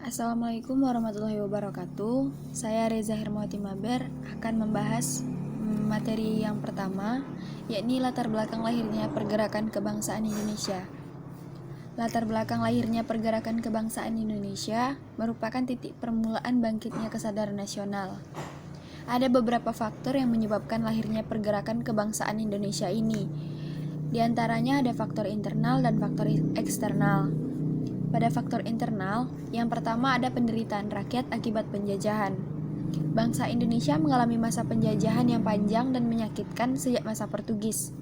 Assalamualaikum warahmatullahi wabarakatuh. Saya Reza Hermawati Maber akan membahas materi yang pertama, yakni latar belakang lahirnya pergerakan kebangsaan Indonesia. Latar belakang lahirnya pergerakan kebangsaan Indonesia merupakan titik permulaan bangkitnya kesadaran nasional. Ada beberapa faktor yang menyebabkan lahirnya pergerakan kebangsaan Indonesia ini. Di antaranya ada faktor internal dan faktor eksternal. Pada faktor internal, yang pertama ada penderitaan rakyat akibat penjajahan. Bangsa Indonesia mengalami masa penjajahan yang panjang dan menyakitkan sejak masa Portugis.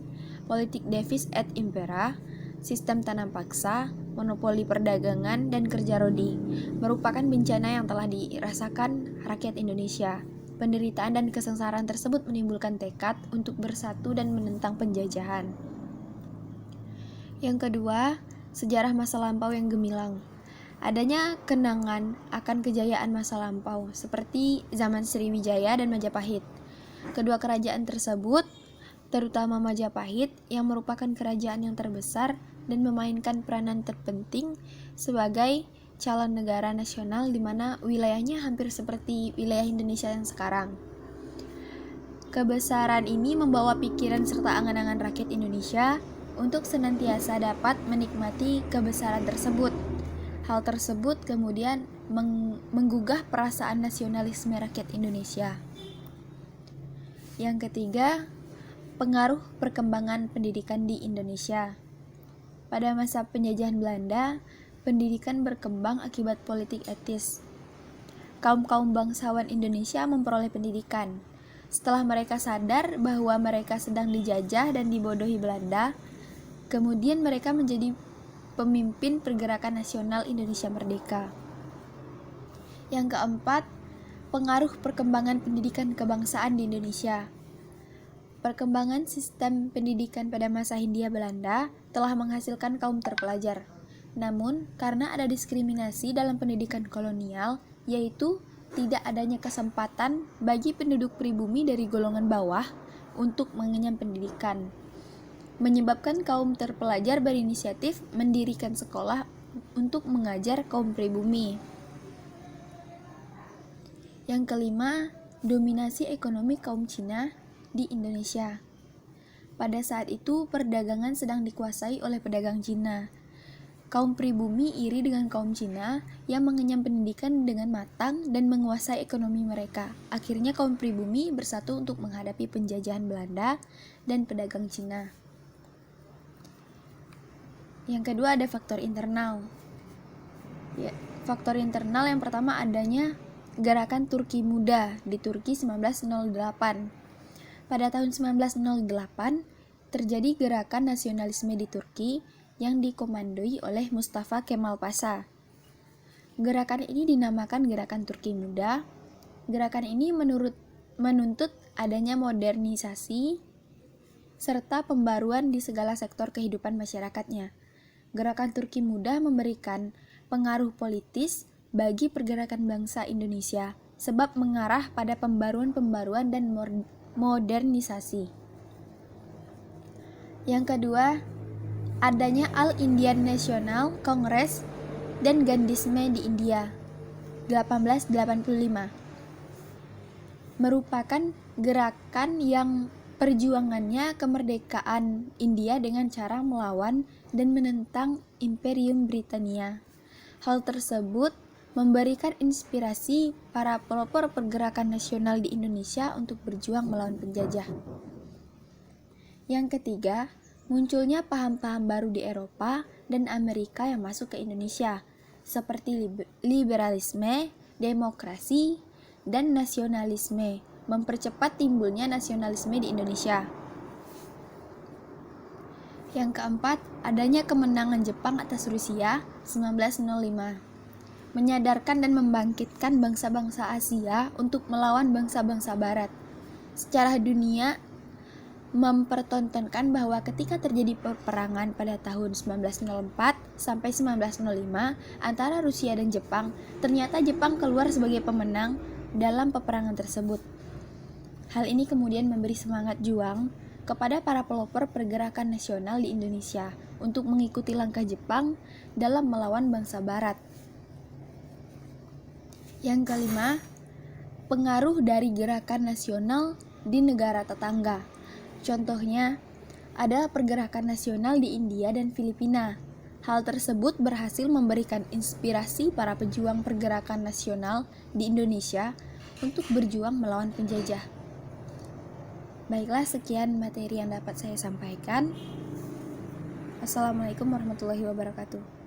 Politik Devis et Impera, sistem tanam paksa, monopoli perdagangan, dan kerja rodi merupakan bencana yang telah dirasakan rakyat Indonesia. Penderitaan dan kesengsaraan tersebut menimbulkan tekad untuk bersatu dan menentang penjajahan. Yang kedua, sejarah masa lampau yang gemilang. Adanya kenangan akan kejayaan masa lampau, seperti zaman Sriwijaya dan Majapahit. Kedua kerajaan tersebut, terutama Majapahit, yang merupakan kerajaan yang terbesar dan memainkan peranan terpenting sebagai calon negara nasional di mana wilayahnya hampir seperti wilayah Indonesia yang sekarang. Kebesaran ini membawa pikiran serta angan-angan rakyat Indonesia untuk senantiasa dapat menikmati kebesaran tersebut. Hal tersebut kemudian menggugah perasaan nasionalisme rakyat Indonesia. Yang ketiga, pengaruh perkembangan pendidikan di Indonesia. Pada masa penjajahan Belanda, pendidikan berkembang akibat politik etis. Kaum-kaum bangsawan Indonesia memperoleh pendidikan. Setelah mereka sadar bahwa mereka sedang dijajah dan dibodohi Belanda, kemudian mereka menjadi pemimpin pergerakan nasional Indonesia Merdeka. Yang keempat, pengaruh perkembangan pendidikan kebangsaan di Indonesia. Perkembangan sistem pendidikan pada masa Hindia Belanda telah menghasilkan kaum terpelajar. Namun, karena ada diskriminasi dalam pendidikan kolonial, yaitu tidak adanya kesempatan bagi penduduk pribumi dari golongan bawah untuk mengenyam pendidikan, menyebabkan kaum terpelajar berinisiatif mendirikan sekolah untuk mengajar kaum pribumi. Yang kelima, dominasi ekonomi kaum Cina di Indonesia. Pada saat itu, perdagangan sedang dikuasai oleh pedagang Cina. Kaum pribumi iri dengan kaum Cina yang mengenyam pendidikan dengan matang dan menguasai ekonomi mereka. Akhirnya kaum pribumi bersatu untuk menghadapi penjajahan Belanda dan pedagang Cina. Yang kedua ada faktor internal. Faktor internal yang pertama adanya gerakan Turki Muda di Turki 1908. Pada tahun 1908 terjadi gerakan nasionalisme di Turki yang dikomandoi oleh Mustafa Kemal Pasha. Gerakan ini dinamakan Gerakan Turki Muda. Gerakan ini menuntut adanya modernisasi serta pembaruan di segala sektor kehidupan masyarakatnya. Gerakan Turki Muda memberikan pengaruh politis bagi pergerakan bangsa Indonesia sebab mengarah pada pembaruan-pembaruan dan modernisasi. Yang kedua, adanya All Indian National Congress dan Gandhisme di India 1885 merupakan gerakan yang perjuangannya kemerdekaan India dengan cara melawan dan menentang Imperium Britania. Hal tersebut memberikan inspirasi para pelopor pergerakan nasional di Indonesia untuk berjuang melawan penjajah. Yang ketiga, munculnya paham-paham baru di Eropa dan Amerika yang masuk ke Indonesia, seperti liberalisme, demokrasi, dan nasionalisme, mempercepat timbulnya nasionalisme di Indonesia. Yang keempat, adanya kemenangan Jepang atas Rusia 1905, menyadarkan dan membangkitkan bangsa-bangsa Asia untuk melawan bangsa-bangsa Barat. Secara dunia, mempertontonkan bahwa ketika terjadi peperangan pada tahun 1904 sampai 1905 antara Rusia dan Jepang, ternyata Jepang keluar sebagai pemenang dalam peperangan tersebut. Hal ini kemudian memberi semangat juang kepada para pelopor pergerakan nasional di Indonesia untuk mengikuti langkah Jepang dalam melawan bangsa Barat. Yang kelima, pengaruh dari gerakan nasional di negara tetangga. Contohnya, ada pergerakan nasional di India dan Filipina. Hal tersebut berhasil memberikan inspirasi para pejuang pergerakan nasional di Indonesia untuk berjuang melawan penjajah. Baiklah, sekian materi yang dapat saya sampaikan. Assalamualaikum warahmatullahi wabarakatuh.